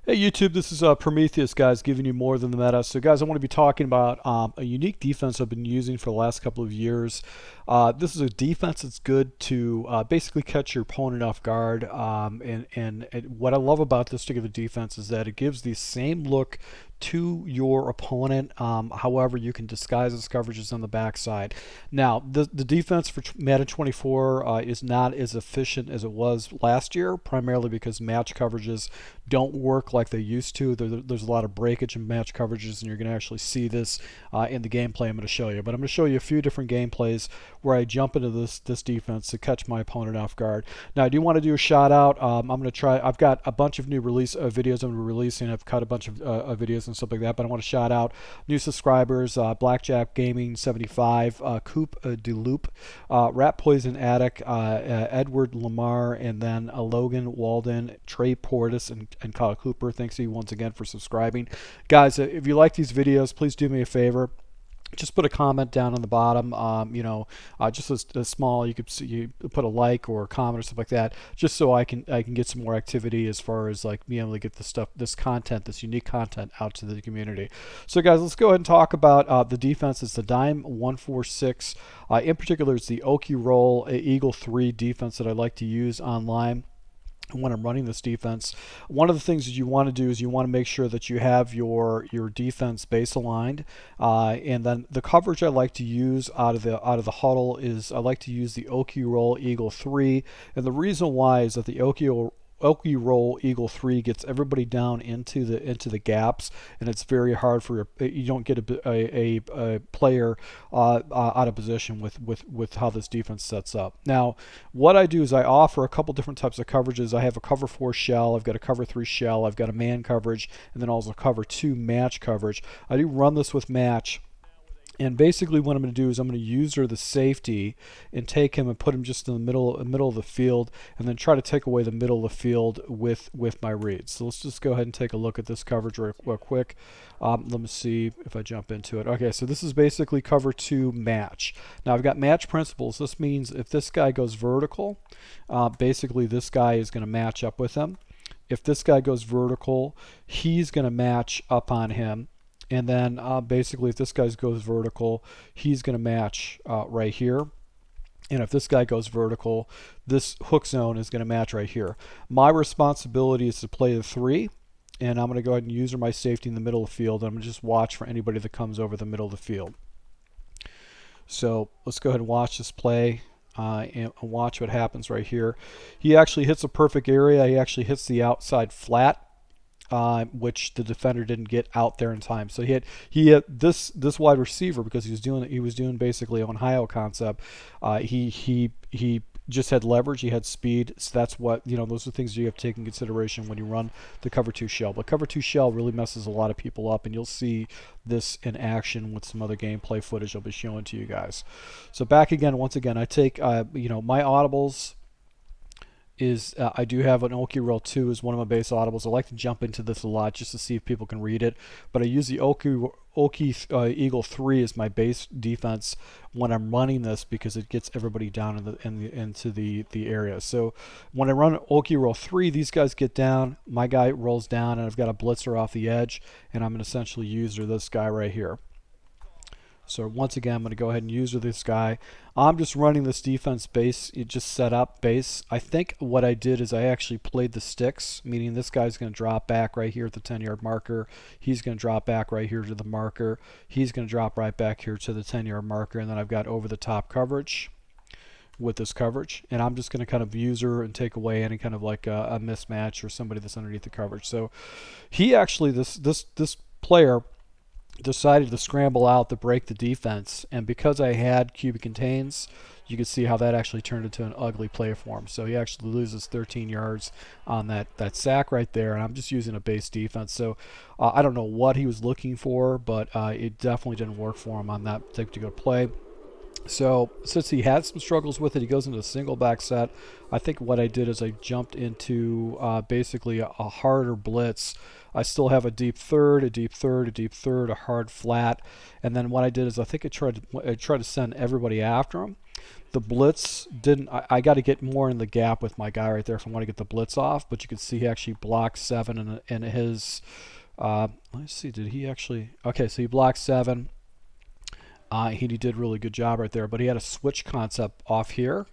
Hey YouTube, this is Prometheus, guys, giving you more than the meta. So guys, I want to be talking about a unique defense I've been using for the last couple of years. This is a defense that's good to basically catch your opponent off guard. And what I love about this particular defense is that it gives the same look to your opponent. However, you can disguise its coverages on the backside. Now, the defense for Madden 24 is not as efficient as it was last year, primarily because match coverages don't work like they used to. There's a lot of breakage in match coverages, and you're going to actually see this in the gameplay I'm going to show you. But I'm going to show you a few different gameplays where I jump into this defense to catch my opponent off guard. Now, I do want to do a shout out. I'm going to try. I've got a bunch of new release videos I'm releasing. I've cut a bunch of videos and stuff like that. But I want to shout out new subscribers: Blackjack Gaming 75, Coop DeLoop, Rat Poison Attic, Edward Lamar, and then Logan Walden, Trey Portis, and Kyle Cooper. Thanks to you once again for subscribing. Guys, if you like these videos, please do me a favor. Just put a comment down on the bottom, just a small, you could see, you put a like or a comment or stuff like that, just so I can get some more activity as far as like being able to get this content, this unique content out to the community. So guys, let's go ahead and talk about the defense. It's the Dime 146. In particular, it's the Okie Roll Eagle 3 defense that I like to use online when I'm running this defense. One of the things that you want to do is you want to make sure that you have your defense base aligned, and then the coverage I like to use out of the huddle is I like to use the Okie Roll Eagle 3, and the reason why is that the Okie Roll Eagle 3 gets everybody down into the gaps, and it's very hard for you don't get a player out of position with how this defense sets up. Now, what I do is I offer a couple different types of coverages. I have a cover 4 shell, I've got a cover 3 shell, I've got a man coverage, and then also cover 2 match coverage. I do run this with match. And basically what I'm going to do is I'm going to use the safety and take him and put him just in the middle of the field, and then try to take away the middle of the field with my reads. So let's just go ahead and take a look at this coverage real quick. Let me see if I jump into it. Okay, so this is basically cover 2 match. Now I've got match principles. This means if this guy goes vertical, basically this guy is going to match up with him. If this guy goes vertical, he's going to match up on him. And then basically if this guy goes vertical, he's going to match right here. And if this guy goes vertical, this hook zone is going to match right here. My responsibility is to play the 3. And I'm going to go ahead and use my safety in the middle of the field. And I'm going to just watch for anybody that comes over the middle of the field. So let's go ahead and watch this play. And watch what happens right here. He actually hits a perfect area. He actually hits the outside flat. Which the defender didn't get out there in time. So he hit this wide receiver because he was doing basically on Ohio concept. He just had leverage, he had speed. So that's what, those are things you have to take in consideration when you run the cover 2 shell. But cover 2 shell really messes a lot of people up, and you'll see this in action with some other gameplay footage I'll be showing to you guys. So back again, once again, I take my audibles. I do have an Okie Roll 2 as one of my base audibles. I like to jump into this a lot just to see if people can read it, but I use the Okie Eagle 3 as my base defense when I'm running this because it gets everybody down into the area. So when I run Okie Roll 3, these guys get down, my guy rolls down, and I've got a blitzer off the edge, and I'm going to essentially use this guy right here. So once again, I'm going to go ahead and use this guy. I'm just running this defense base. It just set up base. I think what I did is I actually played the sticks, meaning this guy's going to drop back right here at the 10-yard marker. He's going to drop back right here to the marker. He's going to drop right back here to the 10-yard marker. And then I've got over the top coverage with this coverage. And I'm just going to kind of user and take away any kind of like a mismatch or somebody that's underneath the coverage. So he actually, this player, decided to scramble out to break the defense, and because I had cubic contains, you can see how that actually turned into an ugly play for him. So he actually loses 13 yards on that sack right there, and I'm just using a base defense. So I don't know what he was looking for, but it definitely didn't work for him on that particular play. So since he had some struggles with it, he goes into a single back set. I think what I did is I jumped into basically a harder blitz. I still have a deep third, a deep third, a deep third, a hard flat, and then what I did is I think I tried to send everybody after him. The blitz didn't. I got to get more in the gap with my guy right there if I want to get the blitz off. But you can see he actually blocked 7 in his. Let's see. Did he actually? Okay, so he blocked 7. He did a really good job right there, but he had a switch concept off here,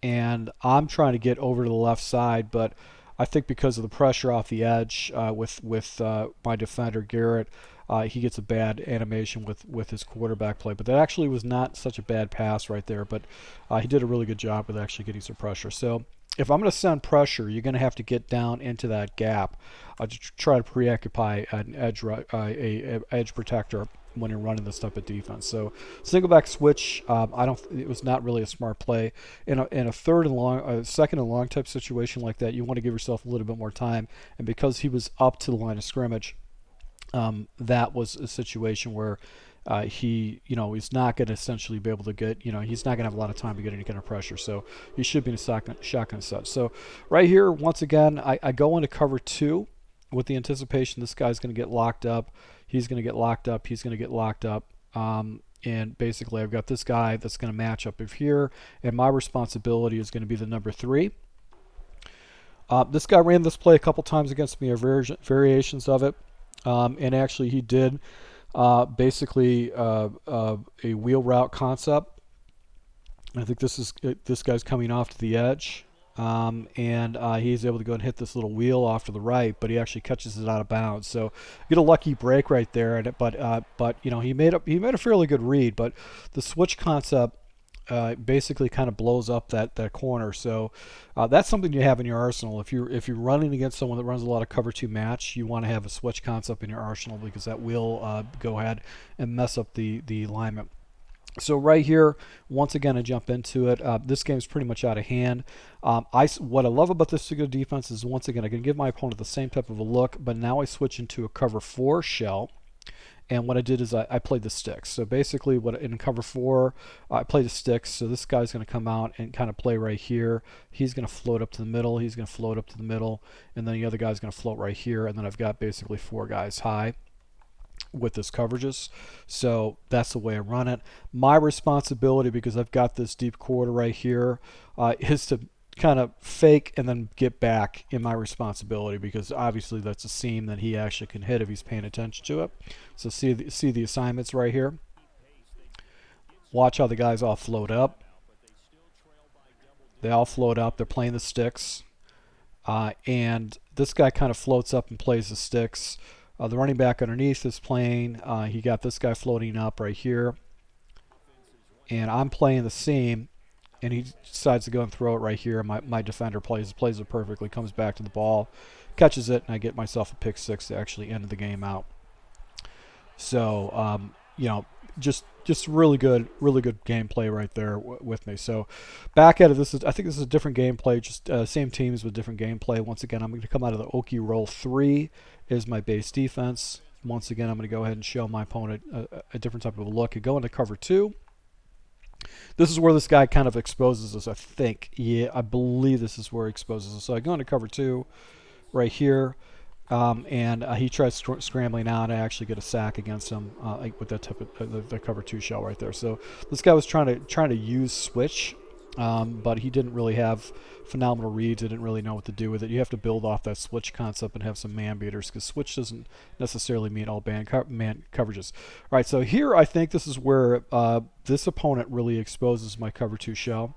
and I'm trying to get over to the left side, but I think because of the pressure off the edge with my defender Garrett, he gets a bad animation with his quarterback play. But that actually was not such a bad pass right there, but he did a really good job with actually getting some pressure. So if I'm going to send pressure, you're going to have to get down into that gap to try to preoccupy an edge edge protector when you're running this type of defense. So single back switch, it was not really a smart play. In a third and long, second and long type situation like that, you want to give yourself a little bit more time. And because he was up to the line of scrimmage, that was a situation where he's not going to essentially be able to get, he's not going to have a lot of time to get any kind of pressure. So he should be in a shotgun set. So right here, once again, I go into cover 2 with the anticipation this guy's going to get locked up. He's going to get locked up. He's going to get locked up. And basically, I've got this guy that's going to match up over here. And my responsibility is going to be the number 3. This guy ran this play a couple times against me, or variations of it. And actually, he did basically a wheel route concept. I think this guy's coming off to the edge. And he's able to go and hit this little wheel off to the right, but he actually catches it out of bounds. So get a lucky break right there. But he made a fairly good read. But the switch concept basically kind of blows up that corner. So that's something you have in your arsenal. If you're running against someone that runs a lot of cover 2 match, you want to have a switch concept in your arsenal because that will go ahead and mess up the alignment. So right here, once again, I jump into it. This game is pretty much out of hand. What I love about this particular defense is, once again, I can give my opponent the same type of a look, but now I switch into a cover 4 shell. And what I did is I played the sticks. So basically, in cover 4, I played the sticks. So this guy's going to come out and kind of play right here. He's going to float up to the middle. He's going to float up to the middle. And then the other guy's going to float right here. And then I've got basically 4 guys high with this coverages. So that's the way I run it. My responsibility, because I've got this deep quarter right here, is to kind of fake and then get back in my responsibility, because obviously that's a seam that he actually can hit if he's paying attention to it. So see the assignments right here. Watch how the guys all float up. They all float up. They're playing the sticks. And this guy kind of floats up and plays the sticks. The running back underneath is playing. He got this guy floating up right here. And I'm playing the seam. And he decides to go and throw it right here. My defender plays it perfectly, comes back to the ball, catches it, and I get myself a pick 6 to actually end the game out. So, just really good gameplay right there with me. So back at it, I think this is a different gameplay, just same teams with different gameplay. Once again, I'm going to come out of the Okie roll 3 is my base defense. Once again, I'm going to go ahead and show my opponent a different type of a look. I go into cover 2. This is where this guy kind of exposes us, I think. Yeah, I believe this is where he exposes us. So I go into cover 2 right here. And he tries scrambling out, and I actually get a sack against him with that type of the cover 2 shell right there. So this guy was trying to use switch, but he didn't really have phenomenal reads. He didn't really know what to do with it. You have to build off that switch concept and have some man beaters, because switch doesn't necessarily mean all man coverages. All right, so here I think this is where this opponent really exposes my cover 2 shell.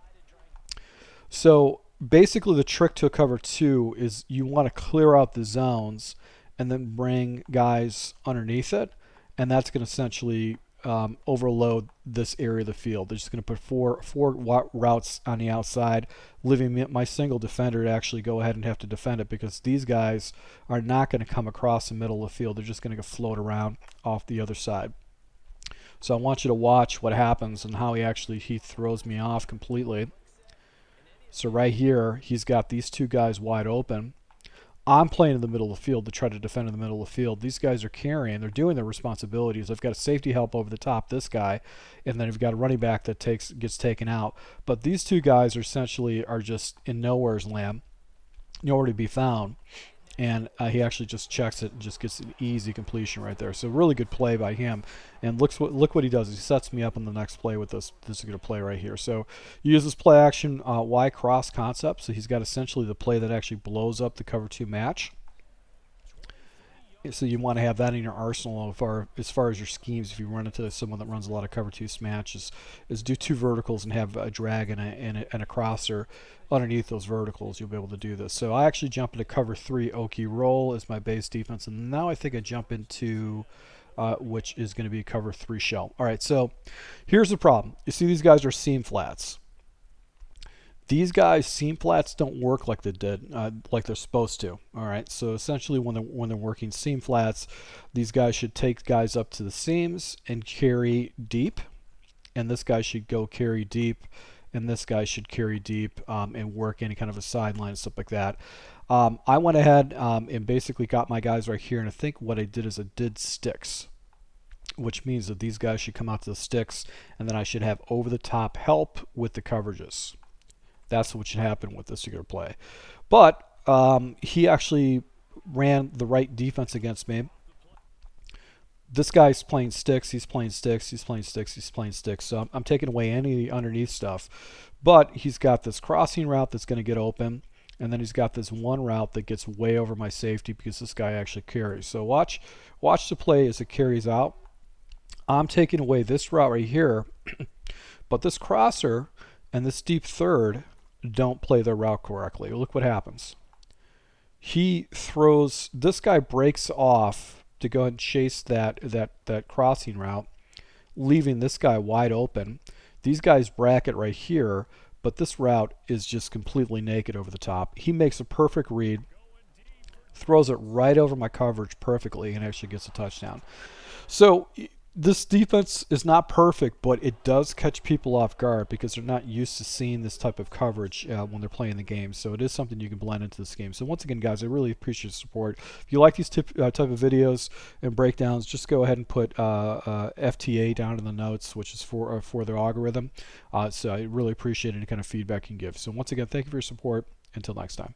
So basically, the trick to a cover 2 is you want to clear out the zones and then bring guys underneath it, and that's going to essentially overload this area of the field. They're just going to put four routes on the outside, leaving my single defender to actually go ahead and have to defend it, because these guys are not going to come across the middle of the field. They're just going to float around off the other side. So I want you to watch what happens and how he throws me off completely. So right here, he's got these 2 guys wide open. I'm playing in the middle of the field to try to defend in the middle of the field. These guys are carrying. They're doing their responsibilities. I've got a safety help over the top, this guy, and then I've got a running back that gets taken out. But these two guys are essentially just in nowhere's land, nowhere to be found. And he actually just checks it and just gets an easy completion right there. So really good play by him. And look what he does. He sets me up on the next play with this good play right here. So he uses play action Y cross concept. So he's got essentially the play that actually blows up the cover 2 match. So you want to have that in your arsenal as far as your schemes. If you run into someone that runs a lot of cover 2 smashes, is do 2 verticals and have a drag and a crosser underneath those verticals. You'll be able to do this. So I actually jump into cover 3 Okie roll as my base defense, and now I think I jump into which is going to be cover 3 shell. All right, so here's the problem. You see these guys are seam flats. These guys, seam flats don't work like they did, like they're supposed to. All right, so essentially when they're working seam flats, these guys should take guys up to the seams and carry deep, and this guy should go carry deep, and this guy should carry deep and work any kind of a sideline and stuff like that. I went ahead and basically got my guys right here, and I think what I did is I did sticks, which means that these guys should come out to the sticks, and then I should have over the top help with the coverages. That's what should happen with this particular play. But he actually ran the right defense against me. This guy's playing sticks, he's playing sticks, he's playing sticks, he's playing sticks. So I'm taking away any underneath stuff. But he's got this crossing route that's going to get open. And then he's got this one route that gets way over my safety because this guy actually carries. So watch the play as it carries out. I'm taking away this route right here. But this crosser and this deep third don't play their route correctly. Look what happens. He throws, this guy breaks off to go and chase that crossing route, leaving this guy wide open. These guys bracket right here, but this route is just completely naked over the top. He makes a perfect read, throws it right over my coverage perfectly, and actually gets a touchdown. So this defense is not perfect, but it does catch people off guard because they're not used to seeing this type of coverage when they're playing the game. So it is something you can blend into this game. So once again, guys, I really appreciate your support. If you like these type of videos and breakdowns, just go ahead and put FTA down in the notes, which is for the algorithm. So I really appreciate any kind of feedback you can give. So once again, thank you for your support. Until next time.